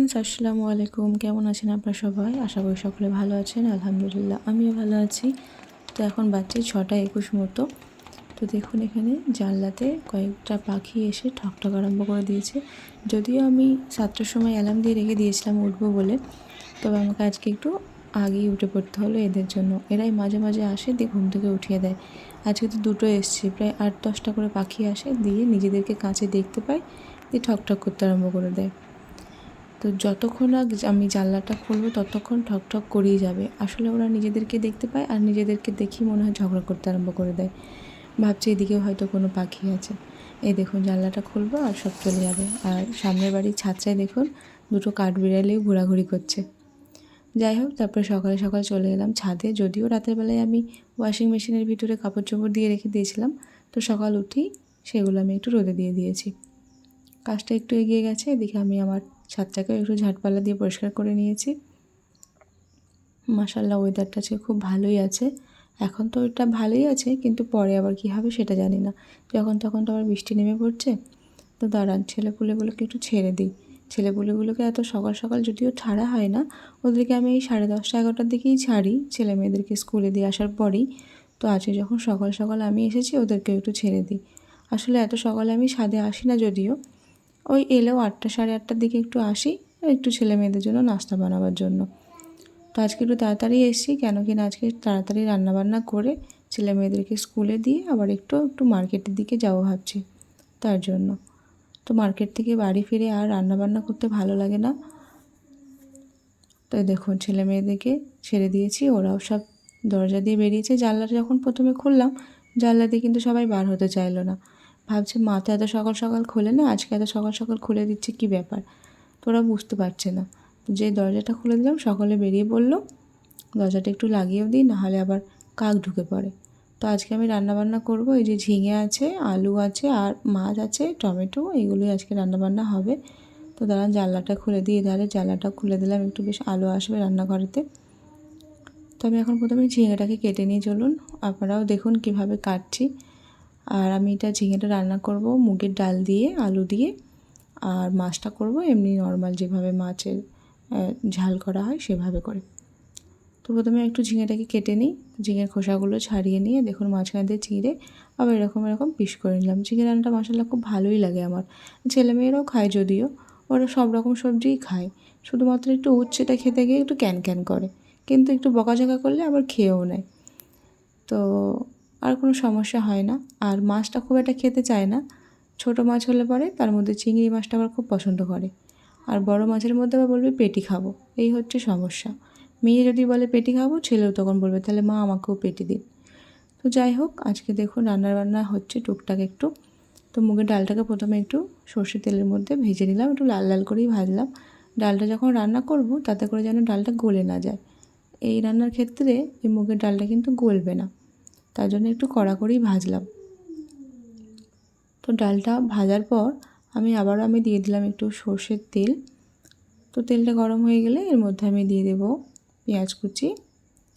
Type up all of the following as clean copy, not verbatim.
Friends, আসসালামু আলাইকুম। কেমন আছেন আপনারা সবাই? আশা করি সকলে ভালো আছেন। আলহামদুলিল্লাহ আমিও ভালো আছি। তো এখন বাজছে 6:21 মতো। তো দেখুন এখানে জানলাতে কয়েকটা পাখি এসে ঠকঠক আরম্ভ করে দিয়েছে। যদিও আমি 7টার সময় অ্যালার্ম দিয়ে রেখে দিয়েছিলাম উঠবো বলে, তবে আমাকে আজকে একটু আগেই উঠে পড়তে হলো এদের জন্য। এরাই মাঝে মাঝে আসে, দিয়ে ঘুম থেকে উঠিয়ে দেয়। আজকে তো দুটো এসছে, প্রায় 8-10টা করে পাখি আসে, দিয়ে নিজেদেরকে কাছে দেখতে পায়, দিয়ে ঠকঠক করতে আরম্ভ করে দেয়। তো যতক্ষণ না আমি জানলাটা খুলবো ততক্ষণ ঠকঠক করেই যাবে। আসলে ওরা নিজেদেরকে দেখতে পায়, আর নিজেদেরকে দেখেই মনে হয় ঝগড়া করতে আরম্ভ করে দেয়। ভাবছে এদিকেও হয়তো কোনো পাখি আছে। এই দেখুন জানলাটা খুলবো আর সব চলে যাবে। আর সামনের বাড়ির ছাদটায় দেখুন দুটো কাঠবিড়ালিও ঘোরাঘুরি করছে। যাই হোক, তারপরে সকালে সকাল চলে এলাম ছাদে। যদিও রাতের বেলায় আমি ওয়াশিং মেশিনের ভিতরে কাপড় চোপড় দিয়ে রেখে দিয়েছিলাম, তো সকাল উঠেই সেগুলো আমি একটু রোদে দিয়ে দিয়েছি। কাজটা একটু এগিয়ে গেছে। এদিকে আমি আমার ছাদটাকেও একটু ঝাঁটপালা দিয়ে পরিষ্কার করে নিয়েছি। মাশাআল্লাহ ওয়েদারটা আজকে খুব ভালোই আছে। এখন তো এটা ভালোই আছে, কিন্তু পরে আবার কী হবে সেটা জানি না। যখন তখন তো আবার বৃষ্টি নেমে পড়ছে। তো দাঁড়ান, ছেলেপুলেগুলোকে একটু ছেড়ে দিই। ছেলেপুলেগুলোকে এত সকাল সকাল যদিও ছাড়া হয় না, ওদেরকে আমি এই 10:30-11টার দিকেই ছাড়ি, ছেলে মেয়েদেরকে স্কুলে দিয়ে আসার পরেই। তো আজকে যখন সকাল সকাল আমি এসেছি, ওদেরকে একটু ছেড়ে দিই। আসলে এত সকালে আমি ছাদে আসি না যদিও, ওই এলেও 8টা 8:30টার দিকে একটু আসি, একটু ছেলে মেয়েদের জন্য নাস্তা বানাবার জন্য। তো আজকে একটু তাড়াতাড়ি এসেছি, কেন কি না আজকে তাড়াতাড়ি রান্নাবান্না করে ছেলে মেয়েদেরকে স্কুলে দিয়ে আবার একটু একটু মার্কেটের দিকে যাবো ভাবছি, তার জন্য। তো মার্কেট থেকে বাড়ি ফিরে আর রান্নাবান্না করতে ভালো লাগে না। তো দেখুন ছেলে মেয়েদেরকে ছেড়ে দিয়েছি, ওরাও সব দরজা দিয়ে বেরিয়েছে। জানলাটা যখন প্রথমে খুললাম, জানলা দিয়ে কিন্তু সবাই বার হতে চাইলো না। ভাবছে মা তো এত সকাল সকাল খোলে না, আজকে এত সকাল সকাল খুলে দিচ্ছে, কী ব্যাপার। তো ওরা বুঝতে পারছে না। যে দরজাটা খুলে দিলাম সকলে বেরিয়ে পড়লো। দরজাটা একটু লাগিয়েও দিই, নাহলে আবার কাক ঢুকে পড়ে। তো আজকে আমি রান্নাবান্না করব। এই যে ঝিঙে আছে, আলু আছে, আর মাছ আছে, টমেটো, এগুলোই আজকে রান্নাবান্না হবে। তো দাঁড়ান জানলাটা খুলে দিয়ে, এধারে জানলাটা খুলে দিলাম, একটু বেশ আলো আসবে রান্নাঘরেতে। তো আমি এখন প্রথমে ঝিঙেটাকে কেটে নিয়ে চলুন, আপনারাও দেখুন কিভাবে কাটছি। আর আমি এটা ঝিঙেটা রান্না করব মুগের ডাল দিয়ে, আলু দিয়ে। আর মাছটা করব এমনি নর্মাল যেভাবে মাছের ঝাল করা হয় সেভাবে করে। তো প্রথমে একটু ঝিঙেটাকে কেটে নিই, ঝিঙের খোসাগুলো ছাড়িয়ে নিয়ে দেখুন মাঝখান দিয়ে চিঁড়ে আবার এরকম এরকম পিস করে নিলাম। ঝিঙে রান্নাটা মশলা খুব ভালোই লাগে আমার। ছেলেমেয়েরাও খায়, যদিও ওরা সব রকম সবজিই খায়, শুধুমাত্র একটু উচ্ছেটা খেতে গিয়ে একটু ক্যান ক্যান করে, কিন্তু একটু বকাঝকা করলে আবার খেয়েও নেয়। তো আর কোনো সমস্যা হয় না। আর মাছটা খুব একটা খেতে চায় না। ছোট মাছ হলে পরে তার মধ্যে চিংড়ি মাছটা আবার খুব পছন্দ করে। আর বড় মাছের মধ্যে আবার বলবে পেটি খাবো, এই হচ্ছে সমস্যা। মেয়ে যদি বলে পেটি খাবো, ছেলেও তখন বলবে তাহলে মা আমাকেও পেটি দিন। তো যাই হোক, আজকে দেখুন রান্না হচ্ছে টুকটাক একটু। তো মুগের ডালটাকে প্রথমে একটু সর্ষের তেলের মধ্যে ভেজে নিলাম, একটু লাল লাল করেই ভাজলাম। ডালটা যখন রান্না করব তাতে করে যেন ডালটা গলে না যায়। এই রান্নার ক্ষেত্রে এই মুগের ডালটা কিন্তু গলবে না, তার জন্য একটু কড়া করেই ভাজলাম। তো ডালটা ভাজার পর আমি দিয়ে দিলাম একটু সর্ষের তেল। তো তেলটা গরম হয়ে গেলে এর মধ্যে আমি দিয়ে দেবো পেঁয়াজ কুচি।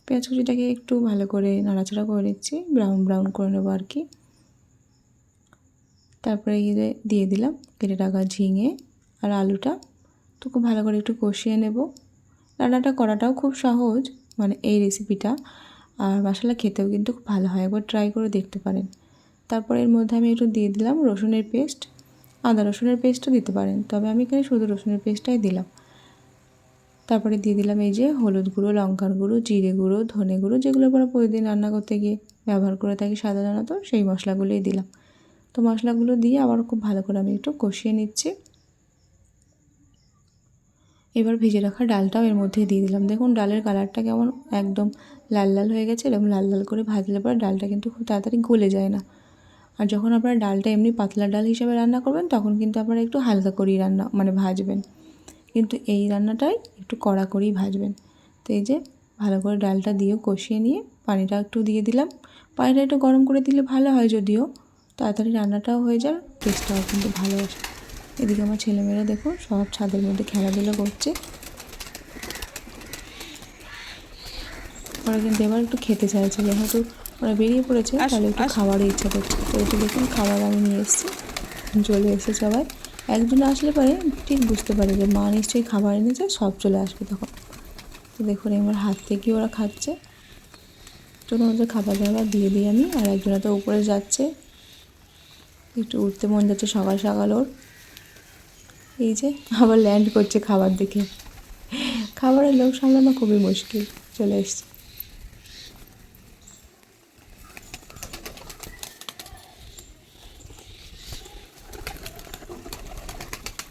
পেঁয়াজ কুচিটাকে একটু ভালো করে নাড়াচাড়া করে নিচ্ছি, ব্রাউন ব্রাউন করে নেবো আর কি। তারপরে দিয়ে দিলাম কেটে রাখা ঝিঙে আর আলুটা। তো খুব ভালো করে একটু কষিয়ে নেব। রান্নাটা করাটাও খুব সহজ, মানে এই রেসিপিটা। আর মশলা খেতেও কিন্তু খুব ভালো হয়, একবার ট্রাই করে দেখতে পারেন। তারপর এর মধ্যে আমি একটু দিয়ে দিলাম রসুনের পেস্ট। আদা রসুনের পেস্টও দিতে পারেন, তবে আমি এখানে শুধু রসুনের পেস্টটাই দিলাম। তারপরে দিয়ে দিলাম এই যে হলুদ গুঁড়ো, লঙ্কার গুঁড়ো, জিরে গুঁড়ো, ধনে গুঁড়ো, যেগুলো আমরা প্রতিদিন রান্না করতে গিয়ে ব্যবহার করে থাকি সাধারণত, সেই মশলাগুলোই দিলাম। তো মশলাগুলো দিয়ে আবার খুব ভালো করে আমি একটু কষিয়ে নিচ্ছি। এবার ভেজে রাখা ডালটাও এর মধ্যে দিয়ে দিলাম। দেখুন ডালের কালারটা কেমন একদম লাল লাল হয়ে গেছে। এরকম লাল লাল করে ভাজলে পরে ডালটা কিন্তু খুব তাড়াতাড়ি গলে যায় না। আর যখন আপনারা ডালটা এমনি পাতলা ডাল হিসেবে রান্না করবেন, তখন কিন্তু আপনারা একটু হালকা করেই ভাজবেন, কিন্তু এই রান্নাটাই একটু কড়া করেই ভাজবেন। তো এই যে ভালো করে ডালটা দিয়েও কষিয়ে নিয়ে পানিটা একটু দিয়ে দিলাম। পানিটা একটু গরম করে দিলে ভালো হয়, যদিও তাড়াতাড়ি রান্নাটাও হয়ে যায়, টেস্টটাও কিন্তু ভালো আসে। এদিকে আমার ছেলেমেয়েরা দেখো সব ছাদের মধ্যে খেলাধুলো করছে। ওরা কিন্তু এবার একটু খেতে চাইছে, যেহেতু ওরা বেরিয়ে পড়েছে তাহলে একটু খাবারের ইচ্ছা করছে। তো একটু দেখুন খাবার আমি নিয়ে এসেছি, চলে এসে সবাই। একজন আসলে পরে ঠিক বুঝতে পারে যে মা নিশ্চয়ই খাবার এনেছে, সব চলে আসবে তখন। তো দেখুন আমার হাত থেকে ওরা খাচ্ছে। চলুন ওদের খাবার দাবার দিয়ে দিই আমি। আর একজনা তো উপরে যাচ্ছে, একটু উঠতে মন যাচ্ছে সকাল সকাল ওর। এই যে আবার ল্যান্ড করছে খাবার দেখে। খাবারের লোক সামলানো খুবই মুশকিল। চলে এসছে।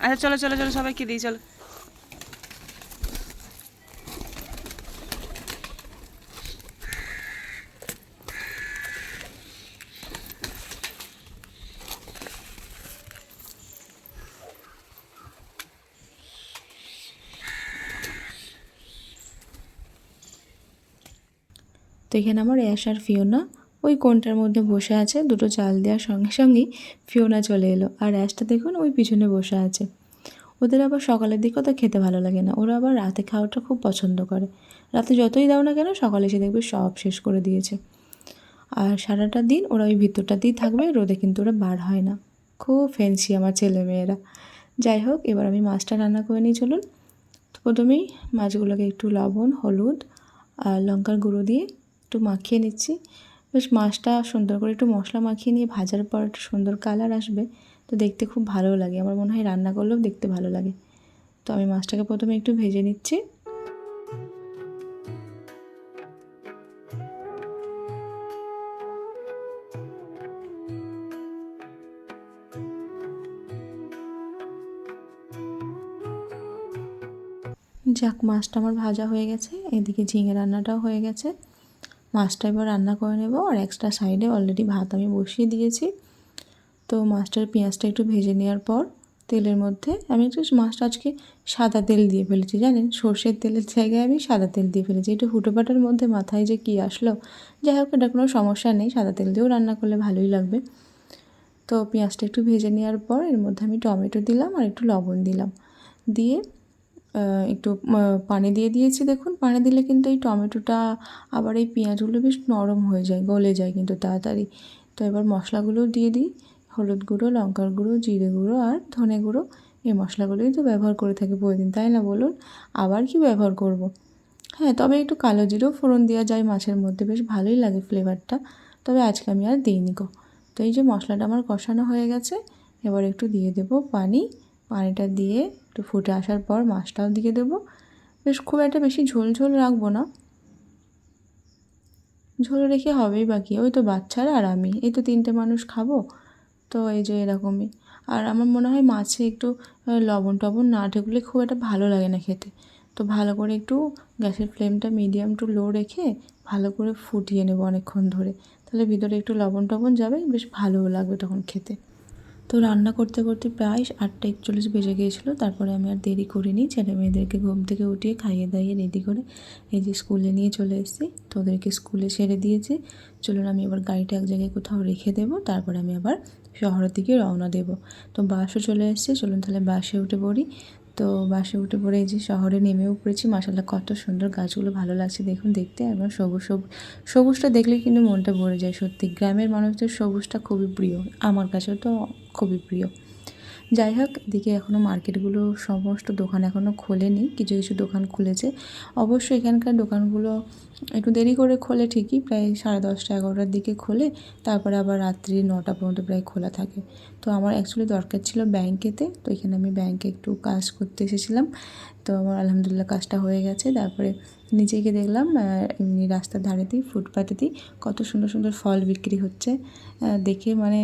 আচ্ছা চলো চলো চলো, সবাইকে দিই চলো। তো এখানে আমার অ্যাশ আর ফিওনা ওই কোণটার মধ্যে বসে আছে। দুটো চাল দেওয়ার সঙ্গে সঙ্গেই ফিওনা চলে এলো, আর অ্যাশটা দেখুন ওই পিছনে বসে আছে। ওদের আবার সকালের দিকে তো খেতে ভালো লাগে না, ওরা আবার রাতে খাওয়াটা খুব পছন্দ করে। রাতে যতই দাও না কেন সকালে এসে দেখবে সব শেষ করে দিয়েছে। আর সারাটা দিন ওরা ওই ভিতরটাতেই থাকবে, রোদে কিন্তু ওরা বার হয় না। খুব ফ্যান্সি আমার ছেলেমেয়েরা। যাই হোক, এবার আমি মাছটা রান্না করে নিই চলুন। তো প্রথমেই মাছগুলোকে একটু লবণ, হলুদ আর লঙ্কার গুঁড়ো দিয়ে একটু মাখিয়ে নিচ্ছি। বেশ মাছটা সুন্দর করে একটু মশলা মাখিয়ে নিয়ে ভাজার পর একটু সুন্দর কালার আসবে, তো দেখতে খুব ভালো লাগে। আমার মনে হয় রান্না করলেও দেখতে ভালো লাগে। তো আমি মাছটাকে প্রথমে একটু ভেজে নিচ্ছি। যাক, মাছটা আমার ভাজা হয়ে গেছে, এদিকে ঝিঙে রান্নাটাও হয়ে গেছে। মাছটা এবার রান্না করে নেব। আর এক্সট্রা সাইডে অলরেডি ভাত আমি বসিয়ে দিয়েছি। তো মাছটার পেঁয়াজটা একটু ভেজে নেওয়ার পর তেলের মধ্যে আমি একটু মাছটা আজকে সাদা তেল দিয়ে ফেলেছি, জানেন, সর্ষের তেলের জায়গায় আমি সাদা তেল দিয়ে ফেলেছি। একটু ফুটোপাটার মধ্যে মাথায় যে কী আসলো, যাই হোক এটা কোনো সমস্যা নেই, সাদা তেল দিয়েও রান্না করলে ভালোই লাগবে। তো পেঁয়াজটা একটু ভেজে নেওয়ার পর এর মধ্যে আমি টমেটো দিলাম আর একটু লবণ দিলাম, দিয়ে একটু পানি দিয়ে দিয়েছি। দেখুন পানি দিলে কিন্তু এই টমেটোটা আবার এই পেঁয়াজগুলো বেশ নরম হয়ে যায়, গলে যায় কিন্তু তাড়াতাড়ি। তো এবার মশলাগুলোও দিয়ে দিই, হলুদ গুঁড়ো, লঙ্কার গুঁড়ো, জিরে গুঁড়ো আর ধনে গুঁড়ো। এই মশলাগুলোই তো ব্যবহার করে থাকি প্রতিদিন, তাই না বলুন? আবার কি ব্যবহার করব? হ্যাঁ, তবে একটু কালো জিরেও ফোড়ন দেওয়া যায় মাছের মধ্যে, বেশ ভালোই লাগে ফ্লেভারটা। তবে আজকে আমি আর দিইনি গো। তো এই যে মশলাটা আমার কষানো হয়ে গেছে, এবার একটু দিয়ে দেবো পানি। পানিটা দিয়ে একটু ফুটে আসার পর মাছটাও দিয়ে দেবো। বেশ খুব একটা বেশি ঝোল ঝোল রাখবো না, ঝোল রেখে হবেই বাকি, ওই তো বাচ্চারা আর আমি, এই তো 3টে মানুষ খাবো। তো এই যে এরকমই। আর আমার মনে হয় মাছে একটু লবণ টবণ না ঢুকলে খুব একটা ভালো লাগে না খেতে। তো ভালো করে একটু গ্যাসের ফ্লেমটা মিডিয়াম টু লো রেখে ভালো করে ফুটিয়ে নেবো অনেকক্ষণ ধরে, তাহলে ভিতরে একটু লবণ টবণ যাবে, বেশ ভালোও লাগবে তখন খেতে। তো রান্না করতে করতে প্রায় 8টা 41 বেজে গিয়েছিলো। তারপরে আমি আর দেরি করিনি, ছেলে মেয়েদেরকে ঘুম থেকে উঠিয়ে খাইয়ে দাইয়ে রেডি করে এই যে স্কুলে নিয়ে চলে এসেছি। তো ওদেরকে স্কুলে ছেড়ে দিয়েছি। চলুন আমি এবার গাড়িটা এক জায়গায় কোথাও রেখে দেবো, তারপরে আমি আবার শহরের দিকে রওনা দেবো। তো বাসও চলে এসেছে, চলুন তাহলে বাসে উঠে পড়ি। তো বাসে উঠে পড়ে এই যে শহরে নেমেও পড়েছি। মাশাআল্লাহ কত সুন্দর গাছগুলো, ভালো লাগছে দেখুন দেখতে, একদম সবুজ সবুজ। সবুজটা দেখলেই কিন্তু মনটা ভরে যায় সত্যি। গ্রামের মানুষদের সবুজটা খুবই প্রিয়, আমার কাছেও তো খুবই প্রিয়। যাই হোক, এদিকে এখনও মার্কেটগুলো সমস্ত দোকান এখনও খোলেনি, কিছু কিছু দোকান খুলেছে। অবশ্য এখানকার দোকানগুলো একটু দেরি করে খোলে ঠিকই, প্রায় 10:30 11টার দিকে খোলে, তারপরে আবার রাত্রি 9টা পর্যন্ত প্রায় খোলা থাকে। তো আমার অ্যাকচুয়ালি দরকার ছিল ব্যাংকেতে, তো এখানে আমি ব্যাংকে একটু কাজ করতে এসেছিলাম। তো আমার আলহামদুলিল্লাহ কাজটা হয়ে গেছে। তারপরে নিচে গিয়ে দেখলাম এমনি রাস্তার ধারেতেই ফুটপাতেতেই কত সুন্দর সুন্দর ফল বিক্রি হচ্ছে। দেখে মানে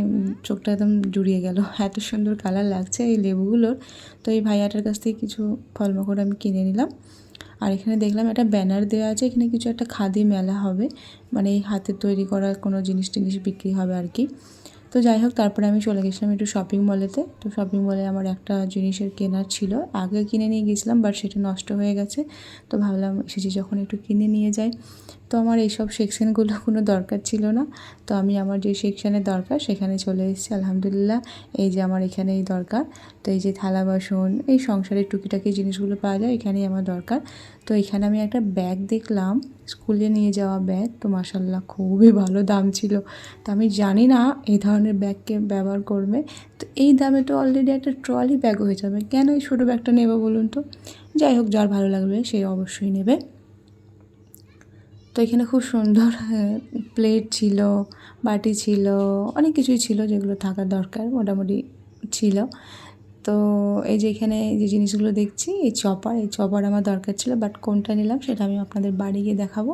চোখটা একদম জুড়িয়ে গেল, এত সুন্দর কালার লাগছে এই লেবুগুলোর। তো এই ভাইয়াটার কাছ থেকে কিছু ফলমাকড় আমি কিনে নিলাম। আর এখানে দেখলাম একটা ব্যানার দেওয়া আছে, এখানে কিছু একটা খাদি মেলা হবে, মানে এই হাতে তৈরি করা কোনো জিনিস টিনিস বিক্রি হবে আর কি। তো যাই হোক, তারপরে আমি চলে গেছিলাম একটু শপিং মলেতে। তো শপিং মলে আমার একটা জিনিসের কেনার ছিল, আগে কিনে নিয়ে গেছিলাম বাট সেটা নষ্ট হয়ে গেছে। তো ভাবলাম এসেছি যখন একটু কিনে নিয়ে যাই। তো আমার এইসব সেকশানগুলো কোনো দরকার ছিল না, তো আমি আমার যে সেকশানে দরকার সেখানে চলে এসেছি। আলহামদুলিল্লাহ, এই যে আমার এখানে এই দরকার, তো এই যে থালা বাসন, এই সংসারের টুকিটাকি জিনিসগুলো পাওয়া যায়, এখানেই আমার দরকার। তো এখানে আমি একটা ব্যাগ দেখলাম, স্কুলে নিয়ে যাওয়া ব্যাগ, তো মাশাআল্লাহ খুবই ভালো দাম ছিল। তো আমি জানি না এই ধরনের ব্যাগকে ব্যবহার করবে, তো এই দামে তো অলরেডি একটা ট্রলি ব্যাগও হয়ে যাবে, কেন এই ছোটো ব্যাগটা নেবো বলুন তো। যাই হোক, যার ভালো লাগবে সে অবশ্যই নেবে। তো এখানে খুব সুন্দর প্লেট ছিল, বাটি ছিল, অনেক কিছুই ছিল যেগুলো থাকার দরকার মোটামুটি ছিল। তো এই যে এখানে যে জিনিসগুলো দেখছি, এই চপার আমার দরকার ছিল, বাট কোনটা নিলাম সেটা আমি আপনাদের বাড়ি গিয়ে দেখাবো।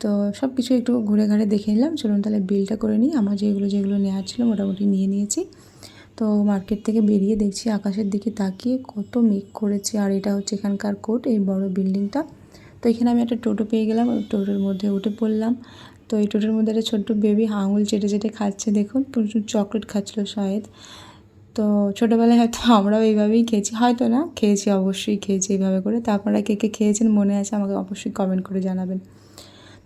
তো সব কিছু একটু ঘুরে ঘাড়ে দেখে নিলাম। চলুন তাহলে বিলটা করে নিই। আমার যেগুলো নেওয়ার ছিল মোটামুটি নিয়ে নিয়েছি। তো মার্কেট থেকে বেরিয়ে দেখছি আকাশের দিকে তাকিয়ে কত মেঘ করেছে, আর এটা হচ্ছে এখানকার কোর্ট, এই বড় বিল্ডিংটা। তো এখানে আমি একটা টোটো পেয়ে গেলাম, ওই টোটোর মধ্যে উঠে পড়লাম। তো এই টোটোর মধ্যে একটা ছোট্ট বেবি আঙুল চেটে চেটে খাচ্ছে, দেখুন প্রচুর চকলেট খাচ্ছিলো শায়দ। তো ছোটোবেলায় হয়তো আমরাও এইভাবেই খেয়েছি, হয়তো না খেয়েছি, অবশ্যই খেয়েছি এইভাবে করে। তো আপনারা কে কে খেয়েছেন মনে আছে আমাকে অবশ্যই কমেন্ট করে জানাবেন।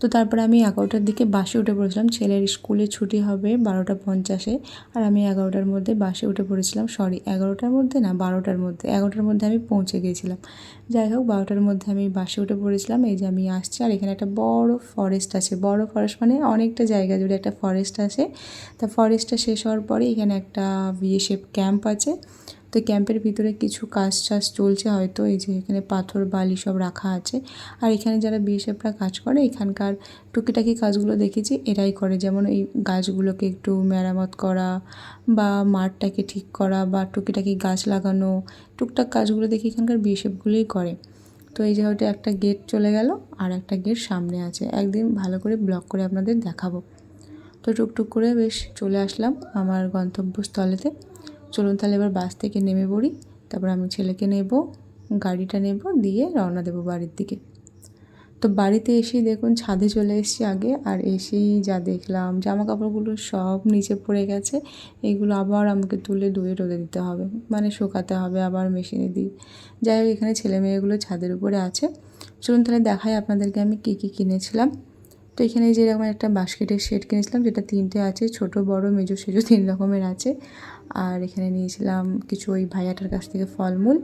তো তারপরে আমি 11টার দিকে বাসে উঠে পড়েছিলাম, ছেলের স্কুলে ছুটি হবে 12টা 50-এ, আর আমি 11টার মধ্যে বাসে উঠে পড়েছিলাম, সরি 11টার মধ্যে না 12টার মধ্যে, 11টার মধ্যে আমি পৌঁছে গিয়েছিলাম। যাই হোক, 12টার মধ্যে আমি বাসে উঠে পড়েছিলাম। এই যে আমি আসছি, আর এখানে একটা বড় ফরেস্ট আছে, বড় ফরেস্ট মানে অনেকটা জায়গা জুড়ে একটা ফরেস্ট আছে। তা ফরেস্টটা শেষ হওয়ার পরে এখানে একটা বিএসএফ ক্যাম্প আছে। তো ক্যাম্পের ভিতরে কিছু কাজ চলছে হয়তো, এই যে এখানে পাথর বালি সব রাখা আছে। আর এখানে যারা বিএসএফরা কাজ করে, এখানকার টুকিটাকি কাজগুলো দেখেছি এরাই করে, যেমন এই গাছগুলোকে একটু মেরামত করা, বা মাঠটাকে ঠিক করা, বা টুকিটাকি গাছ লাগানো, টুকটাক কাজগুলো দেখি এখানকার বিএসএফগুলোই করে। তো এই যে হয়তো একটা গেট চলে গেল, আর একটা গেট সামনে আছে, একদিন ভালো করে ব্লগ করে আপনাদের দেখাবো। তো টুকটুক করে বেশ চলে আসলাম আমার গন্তব্যস্থলেতে। চলুন তাহলে এবার বাস থেকে নেমে পড়ি, তারপর আমি ছেলেকে নেব, গাড়িটা নেব, দিয়ে রওনা দেবো বাড়ির দিকে। তো বাড়িতে এসেই দেখুন ছাদে চলে এসেছি আগে, আর এসেই যা দেখলাম জামা কাপড়গুলো সব নিচে পড়ে গেছে। এইগুলো আবার আমাকে তুলে ধুয়ে রোদে দিতে হবে, মানে শুকাতে হবে আবার মেশিনে দিয়ে। যাই হোক, এখানে ছেলে মেয়েগুলো ছাদের উপরে আছে। চলুন তাহলে দেখাই আপনাদেরকে আমি কী কী কিনেছিলাম। তো এখানে যে এরকম একটা বাস্কেটের সেট কিনেছিলাম, যেটা 3টে আছে, ছোট বড় মেজো সেজো 3 রকমের আছে। আর এখানে নিয়েছিলাম কিছু ওই ভাইয়াটার কাছ থেকে ফলমূল,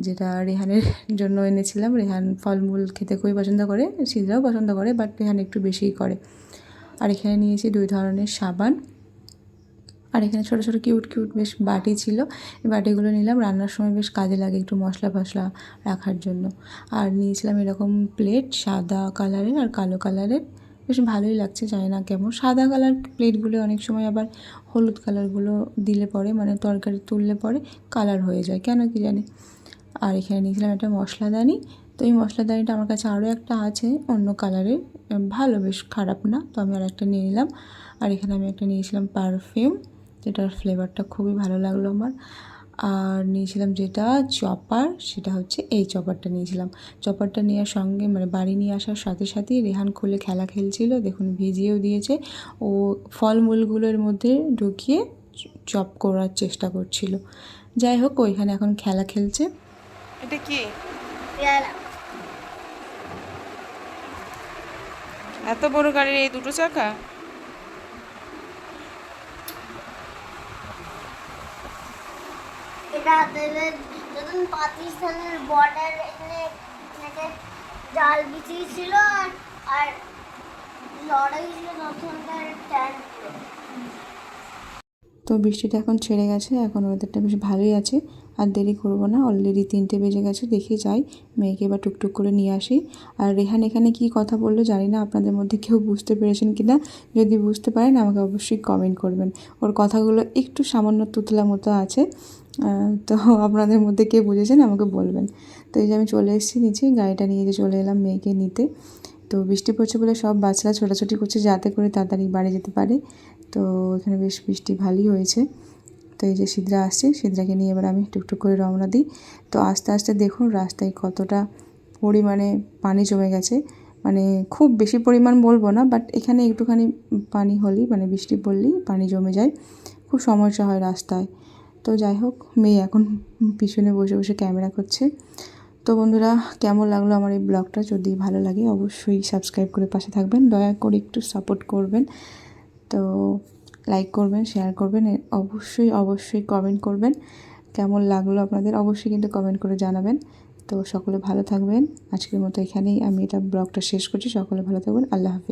যেটা রেহানের জন্য এনেছিলাম। রেহান ফলমূল খেতে খুবই পছন্দ করে, সিদ্রাও পছন্দ করে, বাট রেহান একটু বেশিই করে। আর এখানে নিয়েছি 2 ধরনের সাবান। আর এখানে ছোটো ছোটো কিউট কিউট বেশ বাটি ছিল, এই বাটিগুলো নিলাম, রান্নার সময় বেশ কাজে লাগে একটু মশলা ফসলা রাখার জন্য। আর নিয়েছিলাম এরকম প্লেট, সাদা কালারের আর কালো কালারের, বেশ ভালোই লাগছে, জানি না কেমন। সাদা কালার প্লেটগুলো অনেক সময় আবার হলুদ কালারগুলো দিলে পরে, মানে তরকারি তুললে পরে কালার হয়ে যায়, কেন কি জানি। আর এখানে নিয়েছিলাম একটা মশলাদানি। তো এই মশলাদানিটা আমার কাছে আরও একটা আছে অন্য কালারের, ভালো, বেশ খারাপ না, তো আমি আর একটা নিয়ে নিলাম। আর এখানে আমি একটা নিয়েছিলাম পারফিউম, যেটার ফ্লেভারটা খুবই ভালো লাগলো আমার। আর নিয়েছিলাম যেটা চপার, সেটা হচ্ছে এই চপারটা নিয়েছিলাম। চপারটা নেওয়ার সঙ্গে, মানে বাড়ি নিয়ে আসার সাথে সাথেই রেহান খুলে খেলা খেলছিল, দেখুন ভিজিয়েও দিয়েছে। ও ফলমূলগুলোর মধ্যে ঢুকিয়ে চপ করার চেষ্টা করছিল। যাই হোক, ওইখানে এখন খেলা খেলছে। এটা কি? এত বড় গাড়ির এই 2টো চাকা? এটা যখন পাকিস্তানের বর্ডার এখানে এখানে জাল বিছিয়েছিল আর লড়াই ছিল তখনকার ট্যাঙ্ক। তো বৃষ্টিটা এখন ছেড়ে গেছে, এখন ওয়েদারটা বেশ ভালোই আছে। আর দেরি করবো না, অলরেডি 3টে বেজে গেছে, দেখে যাই মেয়েকে এবার টুকটুক করে নিয়ে আসি। আর রেহান এখানে কি কথা বললো জানি না, আপনাদের মধ্যে কেউ বুঝতে পেরেছেন কি না, যদি বুঝতে পারেন আমাকে অবশ্যই কমেন্ট করবেন। ওর কথাগুলো একটু সামান্য তুতলা মতো আছে, তো আপনাদের মধ্যে কে বুঝেছেন আমাকে বলবেন। তো এই যে আমি চলে এসেছি নিচে, গাড়িটা নিয়ে যে চলে এলাম মেয়েকে নিতে। তো বৃষ্টি পড়ছে বলে সব বাচ্চারা ছোটাছুটি করছে যাতে করে তাড়াতাড়ি বাড়ি যেতে পারে। তো এখানে বেশ বৃষ্টি ভালোই হয়েছে। তো এই যে সিদ্রা আসছে, সিদ্রাকে নিয়ে এবার আমি টুকটুক করে রওনা দিই। তো আস্তে আস্তে দেখুন রাস্তায় কতটা পরিমাণে পানি জমে গেছে, মানে খুব বেশি পরিমাণ বলবো না, বাট এখানে একটুখানি পানি হলেই, মানে বৃষ্টি পড়লেই পানি জমে যায়, খুব সমস্যা হয় রাস্তায়। তো যাই হোক, মেয়ে এখন পিছনে বসে বসে ক্যামেরা করছে। তো বন্ধুরা, কেমন লাগলো আমার এই ব্লগটা? যদি ভালো লাগে অবশ্যই সাবস্ক্রাইব করে পাশে থাকবেন, দয়া করে একটু সাপোর্ট করবেন। তো লাইক করবেন, শেয়ার করবেন, অবশ্যই অবশ্যই কমেন্ট করবেন কেমন লাগলো আপনাদের, অবশ্যই কিন্তু কমেন্ট করে জানাবেন। তো সকলে ভালো থাকবেন। আজকের মতো এখানেই আমি এটা ব্লগটা শেষ করছি। সকলে ভালো থাকবেন। আল্লাহ হাফিজ।